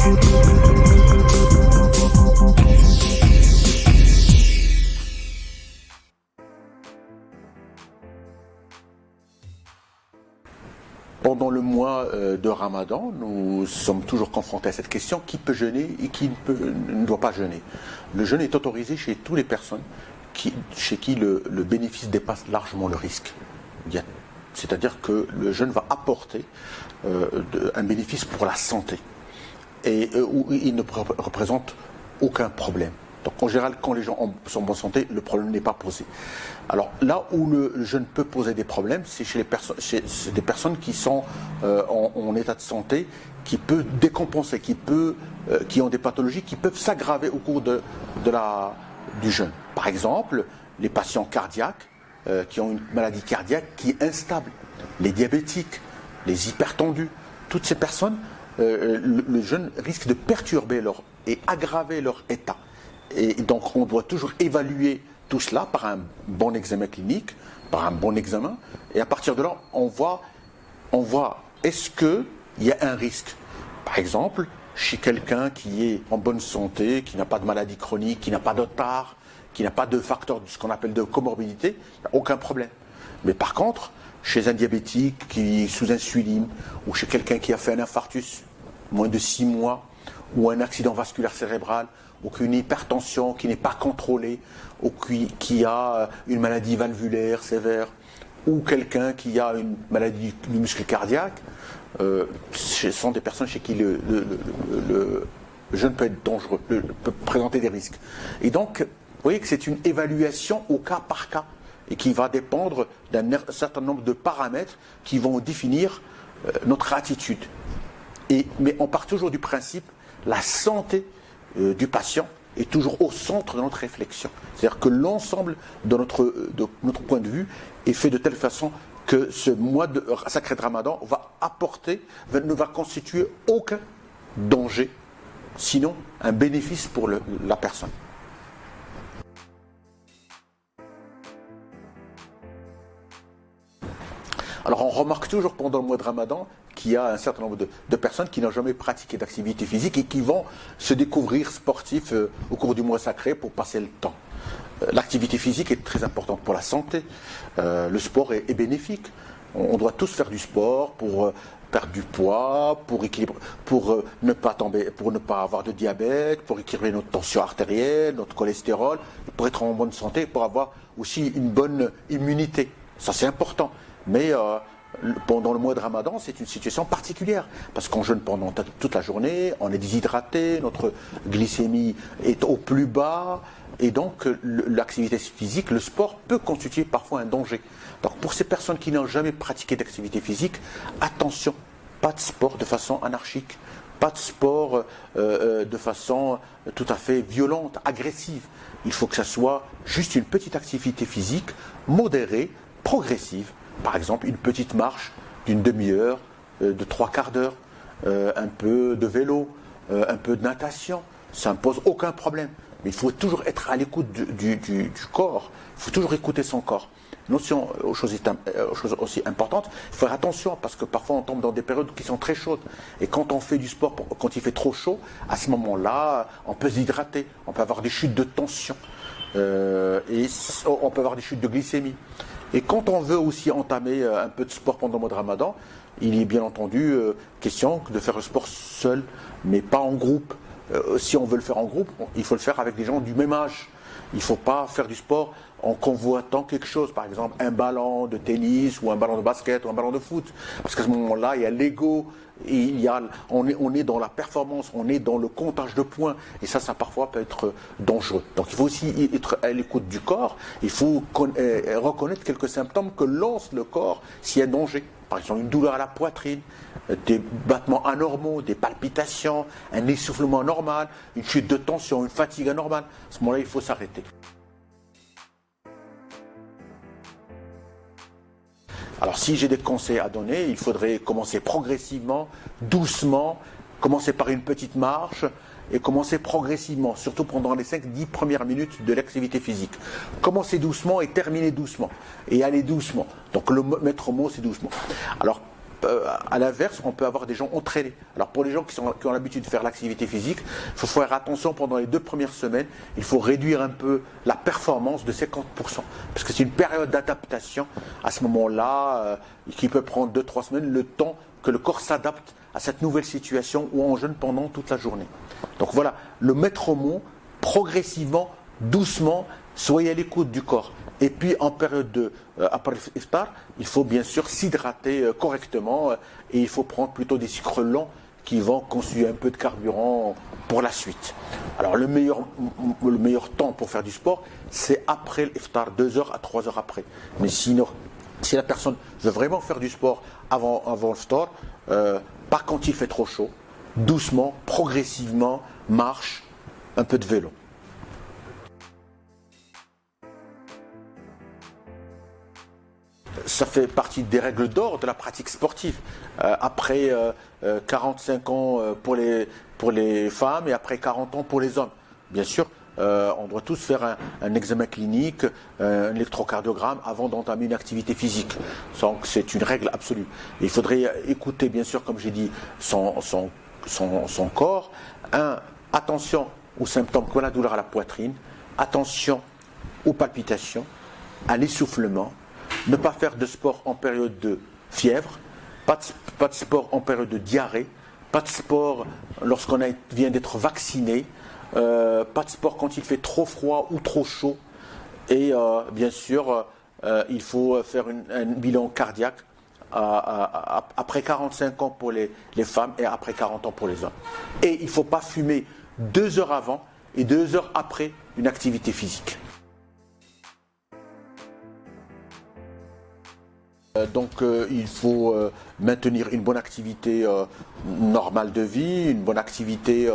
Pendant le mois de Ramadan, nous sommes toujours confrontés à cette question, qui peut jeûner et qui ne doit pas jeûner. Le jeûne est autorisé chez toutes les personnes chez qui le bénéfice dépasse largement le risque. C'est-à-dire que le jeûne va apporter un bénéfice pour la santé et où il ne représente aucun problème. Donc en général, quand les gens sont en bonne santé, le problème n'est pas posé. Alors là où le jeûne peut poser des problèmes, c'est chez des personnes qui sont en état de santé, qui peut décompenser, qui ont des pathologies qui peuvent s'aggraver au cours du jeûne. Par exemple, les patients cardiaques qui ont une maladie cardiaque qui est instable, les diabétiques, les hypertendus, toutes ces personnes, le jeûne risque de perturber et aggraver leur état. Et donc on doit toujours évaluer tout cela par un bon examen clinique, par un bon examen, et à partir de là, on voit est-ce qu'il y a un risque. Par exemple, chez quelqu'un qui est en bonne santé, qui n'a pas de maladie chronique, qui n'a pas de retard, qui n'a pas de facteur de ce qu'on appelle de comorbidité, il n'y a aucun problème. Mais par contre, chez un diabétique qui est sous insuline, ou chez quelqu'un qui a fait un infarctus moins de 6 mois, ou un accident vasculaire cérébral, ou qu'une hypertension qui n'est pas contrôlée, ou qui a une maladie valvulaire sévère, ou quelqu'un qui a une maladie du muscle cardiaque, ce sont des personnes chez qui le jeûne peut être dangereux, peut présenter des risques. Et donc, vous voyez que c'est une évaluation au cas par cas, et qui va dépendre d'un certain nombre de paramètres qui vont définir notre attitude. Mais on part toujours du principe, la santé du patient est toujours au centre de notre réflexion. C'est-à-dire que l'ensemble de notre point de vue est fait de telle façon que ce mois sacré de Ramadan ne va constituer aucun danger, sinon un bénéfice pour la personne. Alors on remarque toujours pendant le mois de Ramadan qu'il y a un certain nombre de personnes qui n'ont jamais pratiqué d'activité physique et qui vont se découvrir sportifs au cours du mois sacré pour passer le temps. L'activité physique est très importante pour la santé. Le sport est bénéfique. On doit tous faire du sport pour perdre du poids, pour ne pas avoir de diabète, pour équilibrer notre tension artérielle, notre cholestérol, pour être en bonne santé, pour avoir aussi une bonne immunité. Ça c'est important. Mais pendant le mois de Ramadan, c'est une situation particulière, parce qu'on jeûne pendant toute la journée, on est déshydraté, notre glycémie est au plus bas, et donc l'activité physique, le sport, peut constituer parfois un danger. Donc pour ces personnes qui n'ont jamais pratiqué d'activité physique, attention, pas de sport de façon anarchique, pas de sport de façon tout à fait violente, agressive. Il faut que ça soit juste une petite activité physique, modérée, progressive. Par exemple, une petite marche d'une demi-heure, de 3/4 d'heure, un peu de vélo, un peu de natation. Ça ne pose aucun problème. Mais il faut toujours être à l'écoute du corps. Il faut toujours écouter son corps. Notion, chose aussi importante, il faut faire attention parce que parfois on tombe dans des périodes qui sont très chaudes. Et quand on fait du sport, quand il fait trop chaud, à ce moment-là, on peut s'hydrater, on peut avoir des chutes de tension, et on peut avoir des chutes de glycémie. Et quand on veut aussi entamer un peu de sport pendant le mois de Ramadan, il est bien entendu question de faire le sport seul, mais pas en groupe. Si on veut le faire en groupe, il faut le faire avec des gens du même âge. Il ne faut pas faire du sport en convoitant quelque chose, par exemple un ballon de tennis ou un ballon de basket ou un ballon de foot. Parce qu'à ce moment-là, il y a l'ego, on est dans la performance, on est dans le comptage de points. Et ça parfois peut être dangereux. Donc il faut aussi être à l'écoute du corps. Il faut reconnaître quelques symptômes que lance le corps s'il y a danger. Par exemple, une douleur à la poitrine, des battements anormaux, des palpitations, un essoufflement anormal, une chute de tension, une fatigue anormale. À ce moment-là, il faut s'arrêter. Alors si j'ai des conseils à donner, il faudrait commencer progressivement, doucement, commencer par une petite marche et commencer progressivement, surtout pendant les 5-10 premières minutes de l'activité physique. Commencer doucement et terminer doucement, et aller doucement. Donc le maître mot, c'est doucement. Alors à l'inverse, on peut avoir des gens entraînés. Alors pour les gens qui ont l'habitude de faire l'activité physique, il faut faire attention pendant les 2 premières semaines. Il faut réduire un peu la performance de 50%. Parce que c'est une période d'adaptation à ce moment-là, qui peut prendre 2-3 semaines, le temps que le corps s'adapte à cette nouvelle situation où on jeûne pendant toute la journée. Donc voilà, le maître mot, progressivement, doucement, soyez à l'écoute du corps. Et puis en période après l'iftar, il faut bien sûr s'hydrater correctement et il faut prendre plutôt des sucres lents qui vont constituer un peu de carburant pour la suite. Alors le meilleur temps pour faire du sport, c'est après l'iftar, 2 heures à 3 heures après. Mais sinon, si la personne veut vraiment faire du sport avant l'iftar, pas quand il fait trop chaud, doucement, progressivement, marche, un peu de vélo. Ça fait partie des règles d'or de la pratique sportive. Après 45 ans pour les femmes et après 40 ans pour les hommes. Bien sûr, on doit tous faire un examen clinique, un électrocardiogramme avant d'entamer une activité physique. Donc c'est une règle absolue. Et il faudrait écouter, bien sûr, comme j'ai dit, son corps. Attention aux symptômes comme la douleur à la poitrine. Attention aux palpitations, à l'essoufflement. Ne pas faire de sport en période de fièvre, pas de sport en période de diarrhée, pas de sport lorsqu'on vient d'être vacciné, pas de sport quand il fait trop froid ou trop chaud. Et bien sûr, il faut faire un bilan cardiaque après 45 ans pour les femmes et après 40 ans pour les hommes. Et il ne faut pas fumer 2 heures avant et 2 heures après une activité physique. Donc il faut maintenir une bonne activité normale de vie, une bonne activité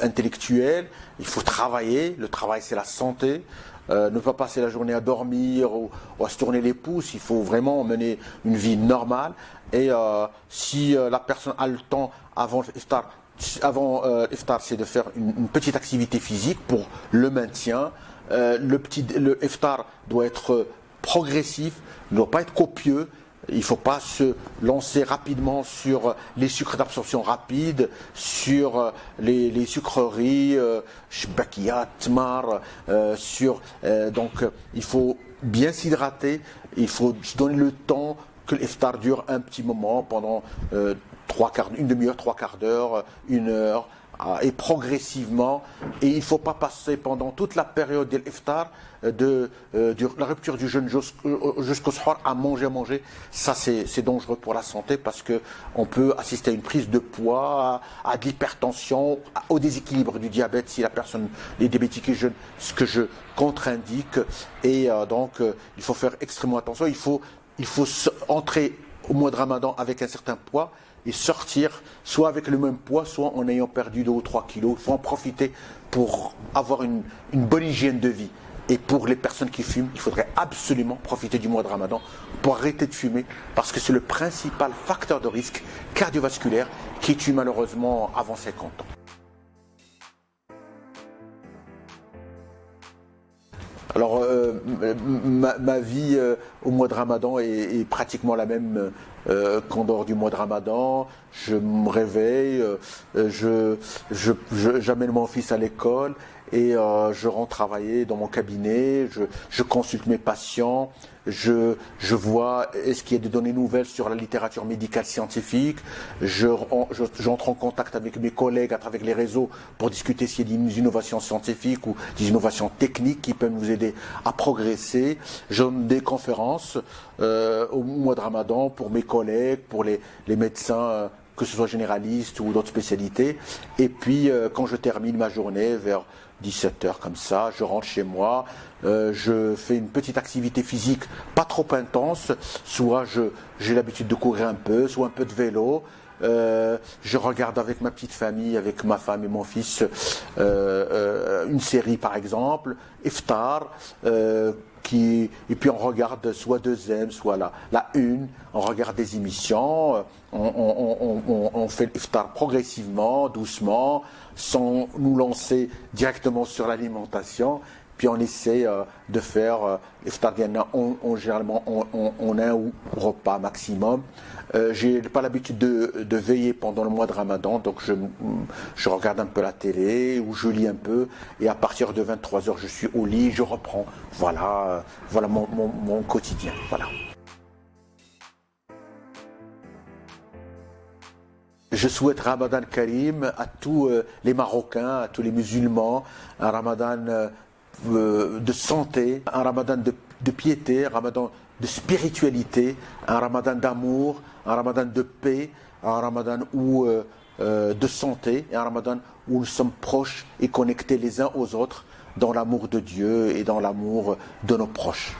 intellectuelle. Il faut travailler, le travail c'est la santé. Ne pas passer la journée à dormir ou à se tourner les pouces. Il faut vraiment mener une vie normale. Et si la personne a le temps avant l'iftar, c'est de faire une petite activité physique pour le maintien. Le iftar doit être progressif, ne doit pas être copieux. Il ne faut pas se lancer rapidement sur les sucres d'absorption rapide, sur les sucreries, shbakiyat, tmar, donc il faut bien s'hydrater, il faut se donner le temps que l'iftar dure un petit moment, pendant une demi-heure, 3/4 d'heure, 1 heure, et progressivement, et il ne faut pas passer pendant toute la période de l'iftar, de la rupture du jeûne jusqu'au suhoor à manger. Ça c'est dangereux pour la santé parce qu'on peut assister à une prise de poids, à de l'hypertension, au déséquilibre du diabète si la personne est diabétique et jeûne, ce que je contre-indique. Et donc il faut faire extrêmement attention. Il faut entrer au mois de Ramadan avec un certain poids et sortir soit avec le même poids, soit en ayant perdu 2 ou 3 kilos. Il faut en profiter pour avoir une bonne hygiène de vie. Et pour les personnes qui fument, il faudrait absolument profiter du mois de Ramadan pour arrêter de fumer, parce que c'est le principal facteur de risque cardiovasculaire qui tue malheureusement avant 50 ans. Alors, ma vie au mois de Ramadan est pratiquement la même qu'en dehors du mois de Ramadan. Je me réveille, j'amène mon fils à l'école et je rentre travailler dans mon cabinet, je consulte mes patients, je vois est-ce qu'il y a des données nouvelles sur la littérature médicale scientifique, j'entre en contact avec mes collègues à travers les réseaux pour discuter s'il y a des innovations scientifiques ou des innovations techniques qui peuvent nous aider à progresser. Je donne des conférences au mois de Ramadan pour mes collègues, pour les médecins, que ce soit généralistes ou d'autres spécialités. Et puis quand je termine ma journée vers 17h comme ça, je rentre chez moi, je fais une petite activité physique pas trop intense, soit j'ai l'habitude de courir un peu, soit un peu de vélo. Je regarde avec ma petite famille, avec ma femme et mon fils, une série par exemple, Iftar, et puis on regarde soit deuxième, soit la une, on regarde des émissions, on fait l'iftar progressivement, doucement, sans nous lancer directement sur l'alimentation, puis on essaie de faire l'iftar généralement on a un repas maximum, J'ai pas l'habitude de veiller pendant le mois de Ramadan, donc je regarde un peu la télé ou je lis un peu, et à partir de 23 heures, je suis au lit, je reprends. Voilà, voilà mon quotidien. Voilà. Je souhaite Ramadan Karim à tous les Marocains, à tous les musulmans, un Ramadan de santé, un Ramadan de piété, un Ramadan de spiritualité, un Ramadan d'amour, un Ramadan de paix, un Ramadan de santé, et un Ramadan où nous sommes proches et connectés les uns aux autres dans l'amour de Dieu et dans l'amour de nos proches.